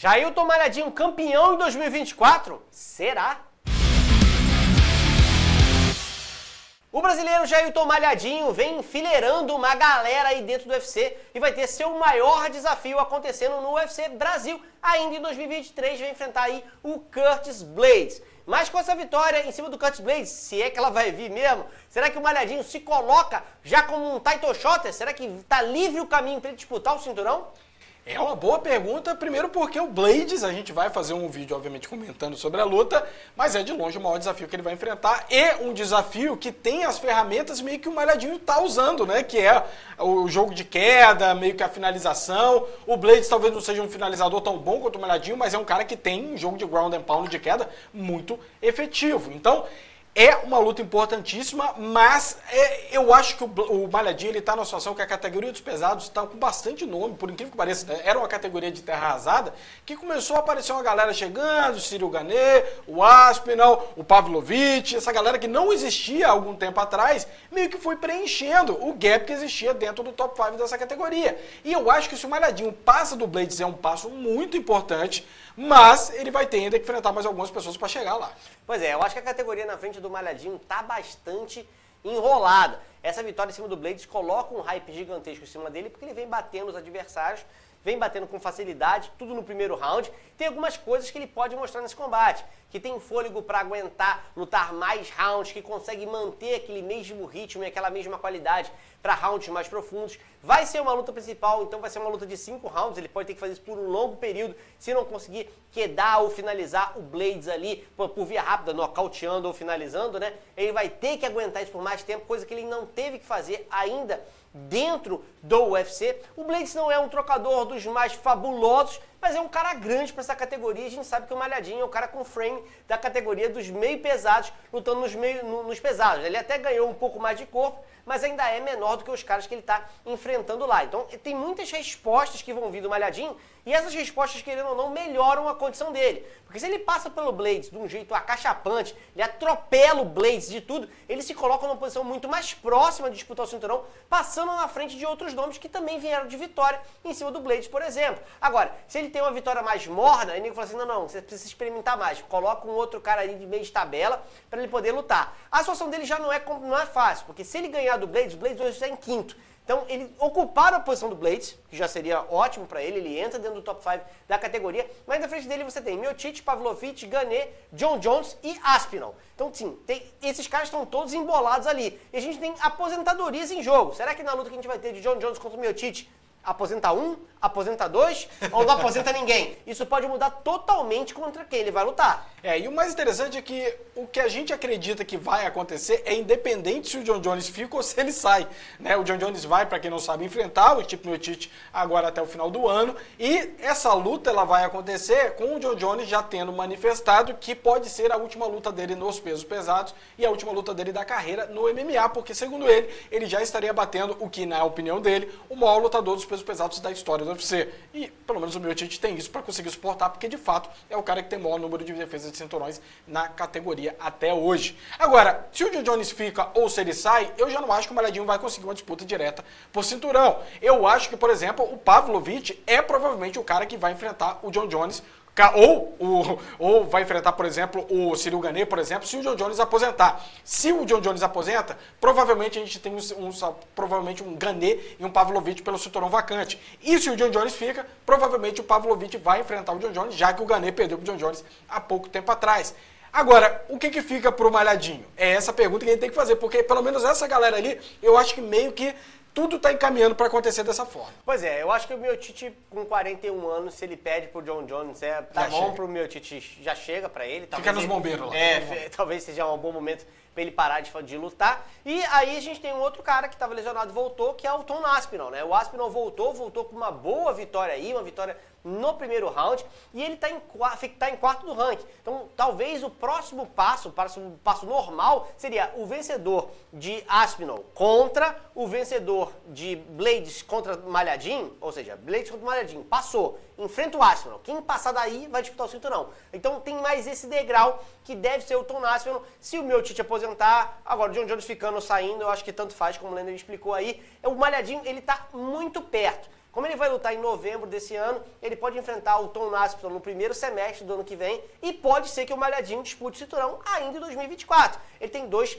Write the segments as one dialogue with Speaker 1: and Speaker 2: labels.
Speaker 1: Jailton Malhadinho campeão em 2024? Será? O brasileiro Jailton Malhadinho vem enfileirando uma galera aí dentro do UFC e vai ter seu maior desafio acontecendo no UFC Brasil. Ainda em 2023 vai enfrentar aí o Curtis Blaydes. Mas com essa vitória em cima do Curtis Blaydes, se é que ela vai vir mesmo, será que o Malhadinho se coloca já como um title shotter? Será que tá livre o caminho para ele disputar o cinturão?
Speaker 2: É uma boa pergunta, primeiro porque o Blaydes, a gente vai fazer um vídeo, obviamente, comentando sobre a luta, mas é de longe o maior desafio que ele vai enfrentar e um desafio que tem as ferramentas meio que o Malhadinho tá usando, né? Que é o jogo de queda, meio que a finalização. O Blaydes talvez não seja um finalizador tão bom quanto o Malhadinho, mas é um cara que tem um jogo de ground and pound de queda muito efetivo. Então, é uma luta importantíssima, mas eu acho que o Malhadinho ele tá numa situação que a categoria dos pesados está com bastante nome, por incrível que pareça, né? Era uma categoria de terra arrasada, que começou a aparecer uma galera chegando, o Ciryl Gane, o Aspinall, o Pavlovich, essa galera que não existia há algum tempo atrás, meio que foi preenchendo o gap que existia dentro do top 5 dessa categoria. E eu acho que se o Malhadinho passa do Blaydes é um passo muito importante, mas ele vai ter ainda que enfrentar mais algumas pessoas para chegar lá.
Speaker 1: Pois é, eu acho que a categoria na frente do Malhadinho tá bastante enrolada. Essa vitória em cima do Blaydes coloca um hype gigantesco em cima dele, porque ele vem batendo os adversários, vem batendo com facilidade, tudo no primeiro round. Tem algumas coisas que ele pode mostrar nesse combate, que tem fôlego para aguentar, lutar mais rounds, que consegue manter aquele mesmo ritmo e aquela mesma qualidade para rounds mais profundos. Vai ser uma luta principal, então vai ser uma luta de 5 rounds, ele pode ter que fazer isso por um longo período, se não conseguir quedar ou finalizar o Blaydes ali por via rápida, nocauteando ou finalizando, né? Ele vai ter que aguentar isso por mais tempo, coisa que ele não teve que fazer ainda dentro do UFC. O Blaydes não é um trocador dos mais fabulosos, mas é um cara grande para essa categoria. A gente sabe que o Malhadinho é um cara com frame da categoria dos meio pesados, lutando nos pesados. Ele até ganhou um pouco mais de corpo, mas ainda é menor do que os caras que ele está enfrentando lá. Então tem muitas respostas que vão vir do Malhadinho, e essas respostas, querendo ou não, melhoram a condição dele. Porque se ele passa pelo Blaydes de um jeito acachapante, ele atropela o Blaydes de tudo, ele se coloca numa posição muito mais próxima de disputar o cinturão, passando na frente de outros nomes que também vieram de vitória em cima do Blaydes, por exemplo. Agora, se ele tem uma vitória mais morna, aí o nego fala assim, não, você precisa experimentar mais, coloca um outro cara ali de meio de tabela para ele poder lutar. A situação dele já não é fácil, porque se ele ganhar do Blaydes, o Blaydes hoje está em quinto. Então, ele ocupar a posição do Blaydes, que já seria ótimo para ele entra dentro do top 5 da categoria, mas na frente dele você tem Miocic, Pavlovich, Gane, John Jones e Aspinall. Então, sim, esses caras estão todos embolados ali. E a gente tem aposentadorias em jogo. Será que na luta que a gente vai ter de John Jones contra o Miocic, aposenta um, aposenta dois, ou não aposenta ninguém? Isso pode mudar totalmente contra quem ele vai lutar.
Speaker 2: E o mais interessante é que o que a gente acredita que vai acontecer é independente se o John Jones fica ou se ele sai, né? O John Jones vai, para quem não sabe, enfrentar o Stipe Miocic agora até o final do ano, e essa luta ela vai acontecer com o John Jones já tendo manifestado que pode ser a última luta dele nos pesos pesados e a última luta dele da carreira no MMA, porque segundo ele já estaria batendo o que, na opinião dele, o maior lutador dos pesos pesados da história do UFC. E pelo menos o Miocic tem isso para conseguir suportar, porque de fato é o cara que tem o maior número de defesas de cinturões na categoria até hoje. Agora, se o John Jones fica ou se ele sai, eu já não acho que o Malhadinho vai conseguir uma disputa direta por cinturão. Eu acho que, por exemplo, o Pavlovich é provavelmente o cara que vai enfrentar o John Jones, ou vai enfrentar, por exemplo, o Ciryl Gane, por exemplo, se o John Jones aposentar. Se o John Jones aposenta, provavelmente a gente tem provavelmente um Gane e um Pavlovich pelo cinturão vacante. E se o John Jones fica, provavelmente o Pavlovich vai enfrentar o John Jones, já que o Gane perdeu pro John Jones há pouco tempo atrás. Agora, o que fica pro Malhadinho? É essa pergunta que a gente tem que fazer, porque pelo menos essa galera ali, eu acho que meio que tudo está encaminhando para acontecer dessa forma.
Speaker 1: Pois é, eu acho que o Miocic com 41 anos, se ele pede pro John Jones, tá bom pro Miocic, já chega para ele.
Speaker 2: Fica nos bombeiros lá.
Speaker 1: Talvez seja um bom momento para ele parar de lutar. E aí a gente tem um outro cara que estava lesionado e voltou, que é o Tom Aspinall, né? O Aspinall voltou com uma boa vitória aí, uma vitória no primeiro round, e ele tá em quarto do ranking. Então, talvez o próximo passo normal, seria o vencedor de Aspinall contra o vencedor de Blaydes contra Malhadinho, ou seja, Blaydes contra Malhadinho, passou, enfrenta o Aspinall. Quem passar daí vai disputar o cinturão. Então, tem mais esse degrau que deve ser o Tom Aspinall. Se o Miocic aposentar, agora o John Jones ficando ou saindo, eu acho que tanto faz, como o Lender explicou aí. O Malhadinho, ele tá muito perto. Como ele vai lutar em novembro desse ano, ele pode enfrentar o Tom Aspinall no primeiro semestre do ano que vem e pode ser que o Malhadinho dispute o cinturão ainda em 2024. Ele tem 2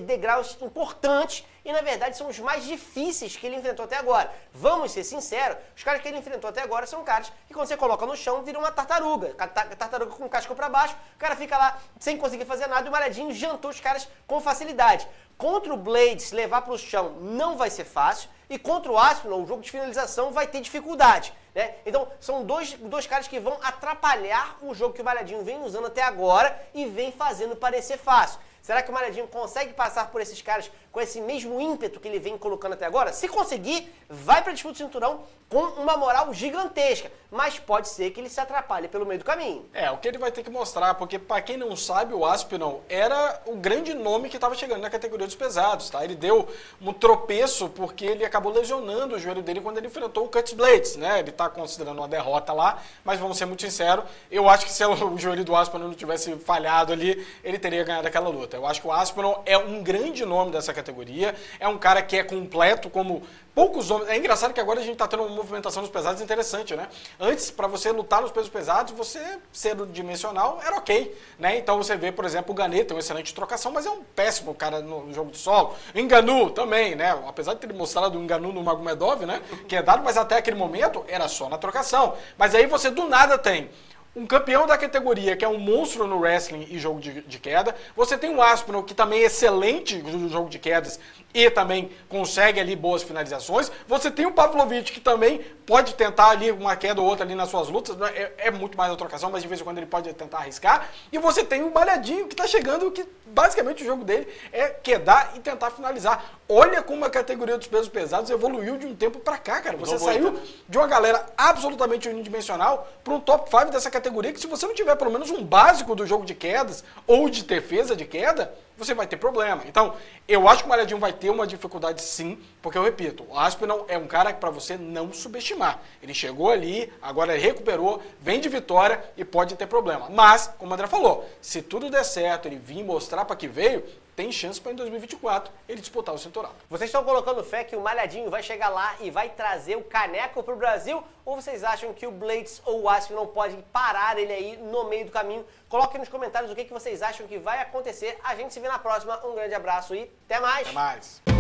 Speaker 1: degraus importantes e, na verdade, são os mais difíceis que ele enfrentou até agora. Vamos ser sinceros, os caras que ele enfrentou até agora são caras que, quando você coloca no chão, viram uma tartaruga. Tartaruga com casca pra baixo, o cara fica lá sem conseguir fazer nada e o Malhadinho jantou os caras com facilidade. Contra o Blaydes, levar pro chão não vai ser fácil. E contra o Aspinall, o jogo de finalização vai ter dificuldade, né? Então, são dois caras que vão atrapalhar o jogo que o Malhadinho vem usando até agora e vem fazendo parecer fácil. Será que o Malhadinho consegue passar por esses caras com esse mesmo ímpeto que ele vem colocando até agora? Se conseguir, vai para a disputa do cinturão com uma moral gigantesca. Mas pode ser que ele se atrapalhe pelo meio do caminho.
Speaker 2: O que ele vai ter que mostrar, porque para quem não sabe, o Aspinall era o grande nome que estava chegando na categoria dos pesados, tá? Ele deu um tropeço porque ele acabou lesionando o joelho dele quando ele enfrentou o Curtis Blaydes, né? Ele está considerando uma derrota lá, mas vamos ser muito sinceros, eu acho que se o joelho do Aspinall não tivesse falhado ali, ele teria ganhado aquela luta. Eu acho que o Aspinall é um grande nome dessa categoria, é um cara que é completo, como poucos homens. É engraçado que agora a gente está tendo uma movimentação nos pesados interessante, né? Antes, para você lutar nos pesos pesados, você ser dimensional era ok, né? Então você vê, por exemplo, o Gane tem uma excelente trocação, mas é um péssimo cara no jogo de solo. Ngannou também, né? Apesar de ter mostrado o Ngannou no Magomedov, né? Que é dado, mas até aquele momento era só na trocação. Mas aí você do nada tem um campeão da categoria, que é um monstro no wrestling e jogo de queda. Você tem o Aspinall, que também é excelente no jogo de quedas e também consegue ali boas finalizações. Você tem o Pavlovich, que também pode tentar ali uma queda ou outra ali nas suas lutas. É muito mais a trocação, mas de vez em quando ele pode tentar arriscar. E você tem o Malhadinho, que está chegando, que basicamente o jogo dele é quedar e tentar finalizar. Olha como a categoria dos pesos pesados evoluiu de um tempo pra cá, cara. Você saiu de uma galera absolutamente unidimensional para um top 5 dessa categoria, que se você não tiver pelo menos um básico do jogo de quedas ou de defesa de queda, você vai ter problema. Então, eu acho que o Malhadinho vai ter uma dificuldade sim, porque eu repito, o Aspinall é um cara para você não subestimar. Ele chegou ali, agora ele recuperou, vem de vitória e pode ter problema. Mas, como o André falou, se tudo der certo, ele vir mostrar para que veio, tem chance para em 2024 ele disputar o cinturão.
Speaker 1: Vocês estão colocando fé que o Malhadinho vai chegar lá e vai trazer o caneco pro Brasil? Ou vocês acham que o Blaydes ou o Aspinall podem parar ele aí no meio do caminho? Coloquem nos comentários o que vocês acham que vai acontecer. A gente se vê na próxima. Um grande abraço e até mais!
Speaker 2: Até mais!